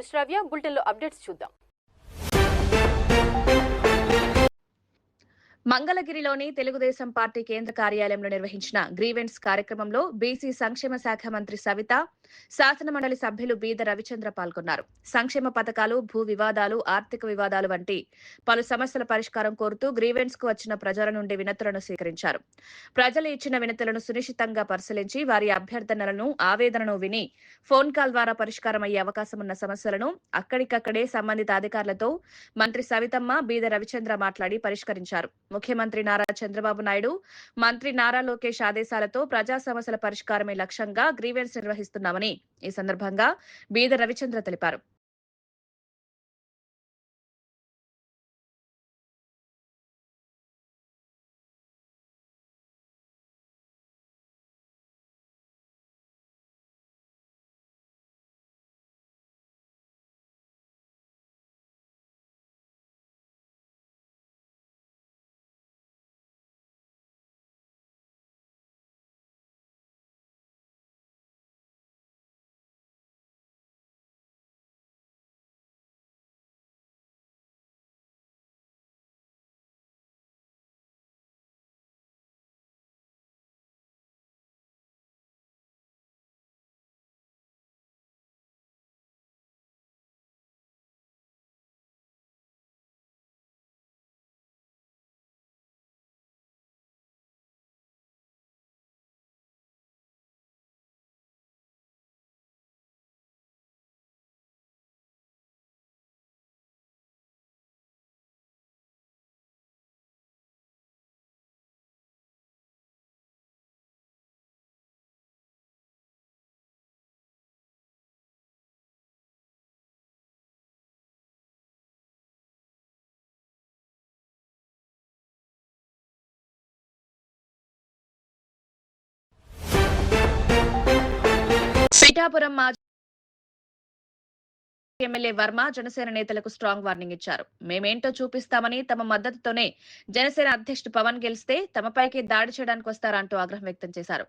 పేరు శ్రావ్య. బులెటిన్లో అప్డేట్స్ చూద్దాం. మంగళగిరిలోని తెలుగుదేశం పార్టీ కేంద్ర కార్యాలయంలో నిర్వహించిన గ్రీవెన్స్ కార్యక్రమంలో బీసీ సంక్షేమ శాఖ మంత్రి సవిత, శాసనమండలి సభ్యులు బీద రవిచంద్ర పాల్గొన్నారు. సంక్షేమ పథకాలు, భూ వివాదాలు, ఆర్థిక వివాదాలు వంటి పలు సమస్యల పరిష్కారం కోరుతూ గ్రీవెన్స్ కు వచ్చిన ప్రజల నుండి వినతులను స్వీకరించారు. ప్రజలు ఇచ్చిన వినతులను సునిశితంగా పరిశీలించి వారి అభ్యర్థనలను, ఆవేదనను విని ఫోన్ కాల్ ద్వారా పరిష్కారం అయ్యే అవకాశం ఉన్న సమస్యలను అక్కడికక్కడే సంబంధిత అధికారులతో మంత్రి సవితమ్మ, బీద రవిచంద్ర మాట్లాడి పరిష్కరించారు. ముఖ్యమంత్రి నారా చంద్రబాబు నాయుడు, మంత్రి నారా లోకేష్ ఆదేశాలతో ప్రజా సమస్యల పరిష్కారమే లక్ష్యంగా గ్రీవెన్స్ నిర్వహిస్తున్నామని ఈ సందర్భంగా బీద రవిచంద్ర తెలిపారు. పిఠాపురం మాజీ ఎమ్మెల్యే వర్మ జనసేన నేతలకు స్ట్రాంగ్ వార్నింగ్ ఇచ్చారు. మేమేంటో చూపిస్తామని, తమ మద్దతుతోనే జనసేన అధ్యక్షుడు పవన్ గెలిస్తే తమపైకి దాడి చేయడానికి వస్తారంటూ ఆగ్రహం వ్యక్తం చేశారు.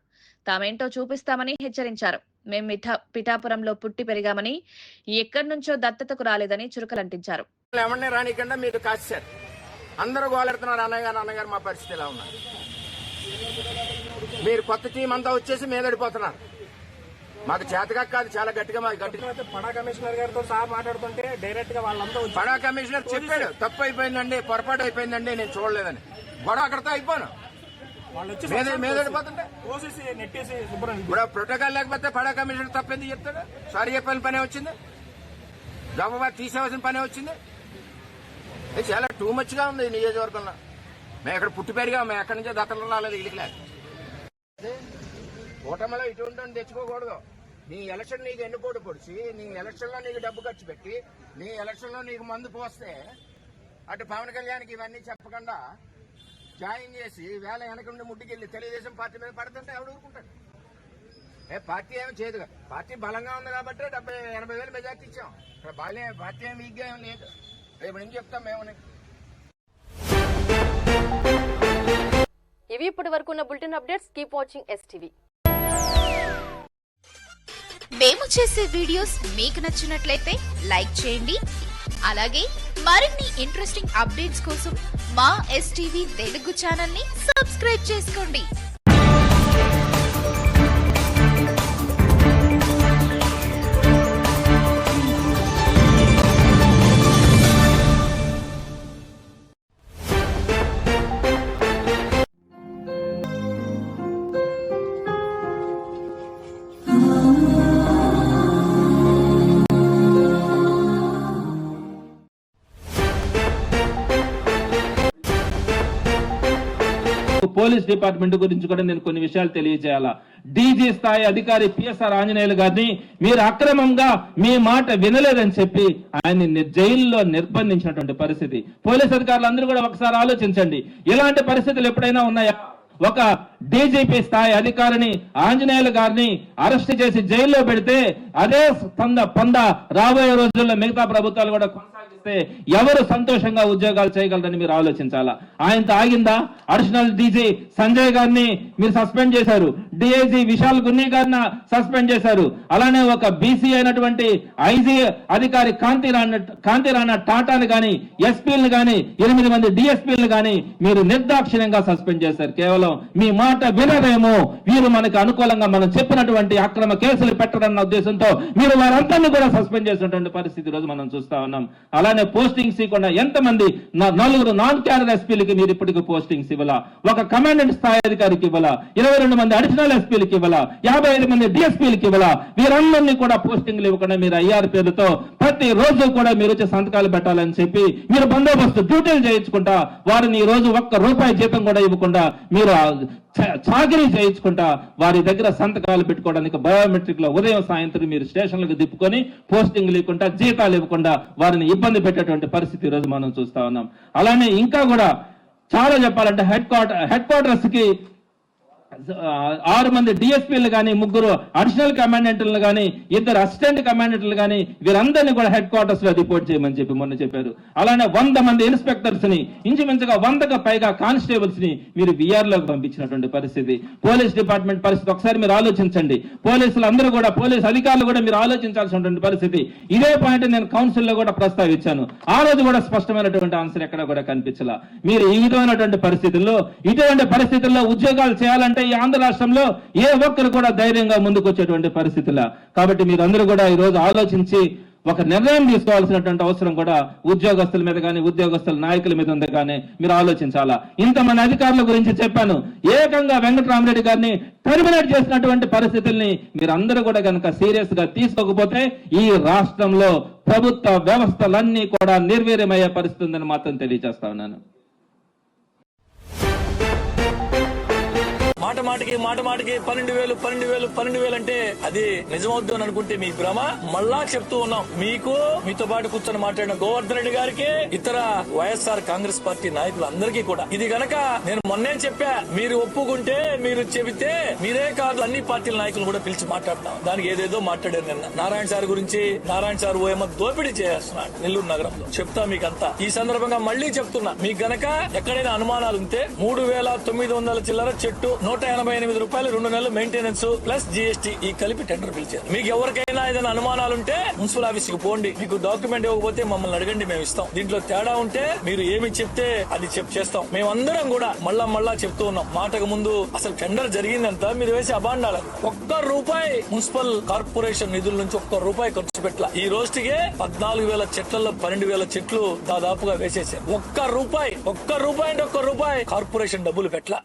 తామేంటో చూపిస్తామని హెచ్చరించారు. మేం పిఠాపురంలో పుట్టి పెరిగామని, ఎక్కడి నుంచో దత్తతకు రాలేదని చురుకలంటించారు. అందరూ గోలెడుతున్నారు. అన్నగారు మా పరిస్థితి ఎలా ఉన్నారు? మీరు కొత్త టీం అంతా వచ్చేసి మీదడిపోతున్నారు. మాకు చేతగా కాదు, చాలా గట్టిగా పడా కమిషనర్ గారితో సహా మాట్లాడుతుంటే డైరెక్ట్ గా వాళ్ళంతా పడా కమిషనర్ చెప్పాడు, తప్పు అయిపోయిందండి, పొరపాటు అయిపోయిందండి, నేను చూడలేదని. గొడవ అక్కడితో అయిపోను. మీదడిపోతుంటే ఇప్పుడు ప్రోటోకాల్ లేకపోతే పడా కమిషనర్ తప్పింది చెప్తాడు. సారీ చెప్పాల్సిన పనే వచ్చింది, జవాబు తీసేవలసిన పనే వచ్చింది. చాలా టూ మచ్ గా ఉంది ఈ నియోజకవర్గంలో. మేము ఇక్కడ పుట్టి పెరిగా, మేము ఎక్కడి నుంచో దత్తలు రాలేదు. ఇళ్ళకి కూటమిలో ఇటువంటి తెచ్చుకోకూడదు. నీ ఎలక్షన్ నీకు ఎన్నుకోడు పొడిచి, నీ ఎలక్షన్ లో నీకు డబ్బు ఖర్చు పెట్టి, నీ ఎలక్షన్ లో నీకు మందు పోస్తే అటు పవన్ కళ్యాణ్కి ఇవన్నీ చెప్పకుండా జాయిన్ చేసి వేళ వెనకుండి ముడ్డికెళ్ళి తెలుగుదేశం పార్టీ మీద పడుతుంటే ఎవడు ఊరుకుంటాడు? పార్టీ ఏమి చేయదు. పార్టీ బలంగా ఉంది కాబట్టి 70,000-80,000 మెజార్టీ ఇచ్చాం. ఇక్కడ పార్టీ ఏమి వీక్గా ఏం లేదు. రేపు ఏం చెప్తాం మేము. ఇవి ఇప్పటి వరకు ఉన్న bulletin updates. Keep watching STV. మేము చేసే వీడియోస్ మీకు నచ్చినట్లయితే లైక్ చేయండి. అలాగే మరిన్ని ఇంట్రెస్టింగ్ అప్డేట్స్ కోసం మా STV తెలుగు ఛానల్ ని సబ్స్క్రైబ్ చేసుకోండి. పోలీస్ డిపార్ట్మెంట్ గురించి కూడా నేను కొన్ని విషయాలు తెలియజేయాలా. డీజీ స్థాయి అధికారి పిఎస్ఆర్ ఆంజనేయులు గారిని మీరు అక్రమంగా మీ మాట వినలేదని చెప్పి ఆయన్ని జైల్లో నిర్బంధించినటువంటి పరిస్థితి. పోలీస్ అధికారులు కూడా ఒకసారి ఆలోచించండి, ఇలాంటి పరిస్థితులు ఎప్పుడైనా ఉన్నాయా? ఒక డీజీపీ స్థాయి అధికారిని, ఆంజనేయులు గారిని అరెస్ట్ చేసి జైల్లో పెడితే అదే పంద రాబోయే రోజుల్లో మిగతా ప్రభుత్వాలు కూడా కొనసాగిస్తే ఎవరు సంతోషంగా ఉద్యోగాలు చేయగలరని మీరు ఆలోచించాలా. ఆయనతో ఆగిందా? అడిషనల్ డీజీ సంజయ్ గారిని మీరు సస్పెండ్ చేశారు. డిఐజీ విశాల్ గున్ని గారిని సస్పెండ్ చేశారు. అలానే ఒక బీసీ అయినటువంటి ఐజీ అధికారి కాంతిరాణ టాటాని గాని, ఎస్పీలను గాని, 8 మంది డిఎస్పీలను గాని మీరు నిర్దాక్షిణ్యంగా సస్పెండ్ చేశారు. కేవలం మీ మాట వినరేమో, వీరు మనకు అనుకూలంగా మనం చెప్పినటువంటి అక్రమ కేసులు పెట్టడన్న ఉద్దేశంతో మీరు వారందరినీ కూడా సస్పెండ్ చేసినటువంటి పరిస్థితి రోజు మనం చూస్తా ఉన్నాం. అలానే పోస్టింగ్స్ ఇవ్వకుండా ఎంతమంది 4 నాన్ క్యాడర్ ఎస్పీలకి మీరు ఇప్పటికీ పోస్టింగ్స్ ఇవ్వాల, ఒక కమాండెంట్ స్థాయి అధికారికి ఇవ్వాల, 22 మంది అడిషనల్ ఎస్పీలకి ఇవ్వాల, 55 మంది డిఎస్పీలకి ఇవ్వాల. వీరందరినీ కూడా పోస్టింగ్లు ఇవ్వకుండా మీరు ఐఆర్ పేరుతో ప్రతి రోజు కూడా మీరు వచ్చి సంతకాలు పెట్టాలని చెప్పి మీరు బందోబస్తు డ్యూటీలు చేయించుకుంటా వారిని ఈ రోజు ₹1 జీతం కూడా ఇవ్వకుండా మీరు చాకరీ చేయించుకుంటా వారి దగ్గర సంతకాలు పెట్టుకోవడానికి బయోమెట్రిక్ లో ఉదయం సాయంత్రం మీరు స్టేషన్లకు తిప్పుకొని పోస్టింగ్లు ఇవ్వకుండా జీతాలు ఇవ్వకుండా వారిని ఇబ్బంది పెట్టేటువంటి పరిస్థితి ఈ రోజు మనం చూస్తా ఉన్నాం. అలానే ఇంకా కూడా చాలా చెప్పాలంటే హెడ్ క్వార్టర్స్ కి 6 మంది డిఎస్పీలు కానీ, 3 అడిషనల్ కమాండెంట్లు కానీ, 2 అసిస్టెంట్ కమాండెంట్లు కానీ వీరందరినీ కూడా హెడ్ క్వార్టర్స్ లో రిపోర్ట్ చేయమని చెప్పి మొన్న చెప్పారు. అలానే 100 మంది ఇన్స్పెక్టర్స్ ని, ఇంచుమించుగా 100కు పైగా కానిస్టేబుల్స్ ని మీరు విఆర్ లోకి పంపించినటువంటి పరిస్థితి. పోలీస్ డిపార్ట్మెంట్ పరిస్థితి ఒకసారి మీరు ఆలోచించండి. పోలీసులు అందరూ కూడా, పోలీస్ అధికారులు కూడా మీరు ఆలోచించాల్సినటువంటి పరిస్థితి. ఇదే పాయింట్ నేను కౌన్సిల్లో కూడా ప్రస్తావించాను. ఆ రోజు కూడా స్పష్టమైనటువంటి ఆన్సర్ ఎక్కడ కూడా కనిపించలా. మీరు ఈ విధమైనటువంటి పరిస్థితుల్లో, ఇటువంటి పరిస్థితుల్లో ఉద్యోగాలు చేయాలంటే ఈ ఆంధ్ర రాష్ట్రంలో ఏ ఒక్కరు కూడా ధైర్యంగా ముందుకు వచ్చేటువంటి పరిస్థితుల్లో. కాబట్టి మీరందరూ కూడా ఈ రోజు ఆలోచించి ఒక నిర్ణయం తీసుకోవాల్సినటువంటి అవసరం కూడా ఉద్యోగస్తుల మీద కానీ, ఉద్యోగస్తుల నాయకుల మీద ఉంది కానీ మీరు ఆలోచించాలా. ఇంతమంది అధికారుల గురించి చెప్పాను. ఏకంగా వెంకటరామరెడ్డి గారిని టెర్మినేట్ చేసినటువంటి పరిస్థితుల్ని మీరందరూ కూడా కనుక సీరియస్ గా తీసుకోకపోతే ఈ రాష్ట్రంలో ప్రభుత్వ వ్యవస్థలన్నీ కూడా నిర్వీర్యమయ్యే పరిస్థితి ఉందని మాత్రం తెలియజేస్తా ఉన్నాను. మాట మాటికి 12,000 అంటే అది నిజమవుద్దు అని అనుకుంటే మీ భ్రమ. మళ్ళా చెప్తూ ఉన్నాం, మీకు మీతో పాటు కూర్చొని మాట్లాడిన గోవర్ధన్ రెడ్డి గారికి, ఇతర వైఎస్ఆర్ కాంగ్రెస్ పార్టీ నాయకులందరికీ కూడా ఇది గనక నేను మొన్నే చెప్పా, మీరు ఒప్పుకుంటే, మీరు చెబితే మీరే కాదు అన్ని పార్టీల నాయకులు కూడా పిలిచి మాట్లాడతాం. దానికి ఏదేదో మాట్లాడారు నిన్న నారాయణ సార్ గురించి. నారాయణ సార్ ఓఎమ్మ దోపిడీ చేస్తున్నాడు నెల్లూరు నగరంలో. చెప్తా మీకంతా. ఈ సందర్భంగా మళ్ళీ చెప్తున్నా, మీకు గనక ఎక్కడైనా అనుమానాలు ఉంటే 3,900 చిల్లర చెట్టు, ₹188 2 నెలలు మెయింటెనెన్స్ ప్లస్ జీఎస్టీ ఈ కలిపి టెండర్ పిలిచారు. మీకు ఎవరికైనా ఏదైనా అనుమానాలు ఉంటే మున్సిపల్ ఆఫీస్ కి పోండి. మీకు డాక్యుమెంట్ ఇవ్వకపోతే మమ్మల్ని అడగండి, మేము ఇస్తాం. దీంట్లో తేడా ఉంటే మీరు ఏమి చెప్తే అది చేస్తాం. మేమందరం కూడా మళ్ళా చెప్తూ ఉన్నాం, మాటకు ముందు అసలు టెండర్ జరిగిందంతా మీరు వేసి అబాండాలి. ₹1 మున్సిపల్ కార్పొరేషన్ నిధుల నుంచి ₹1 ఖర్చు పెట్టాల. ఈ రోజుకి 14,000 చెట్లలో 12,000 చెట్లు దాదాపుగా వేసేసారు. ₹1 కార్పొరేషన్ డబ్బులు పెట్టాల.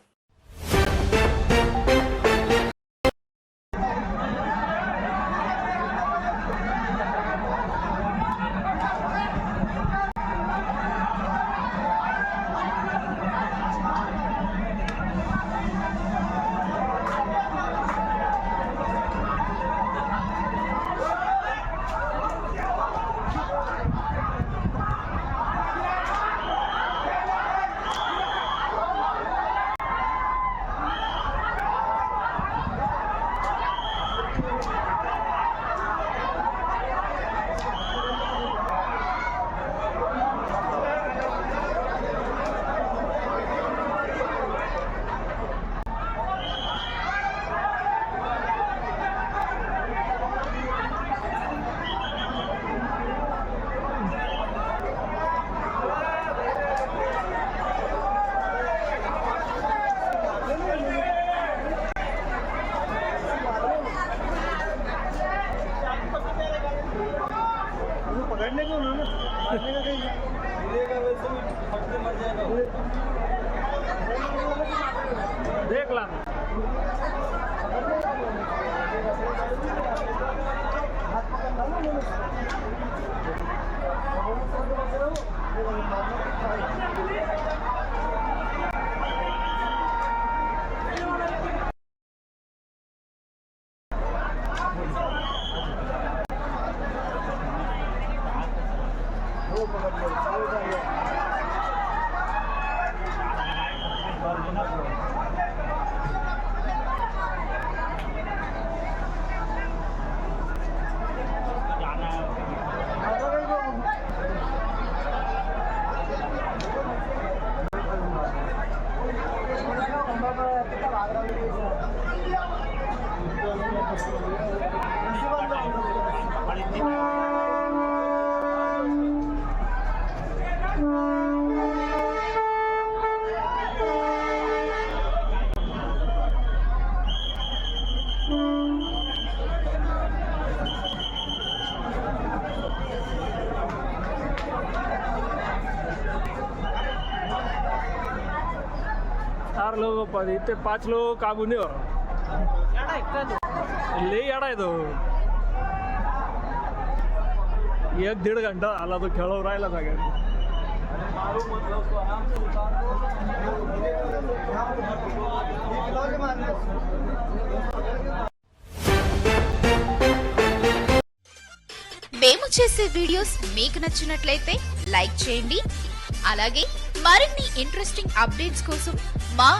देख ला Kita इथे 5 लोक काबूनीवर लई येडा आहे तो. 1-1.5 घंटा आला तो खेळून राहिला सगळ्यांनी. మేము చేసే వీడియోస్ మీకు నచ్చినట్లయితే లైక్ చేయండి. అలాగే మరిన్ని ఇంట్రెస్టింగ్ అప్డేట్స్ కోసం మా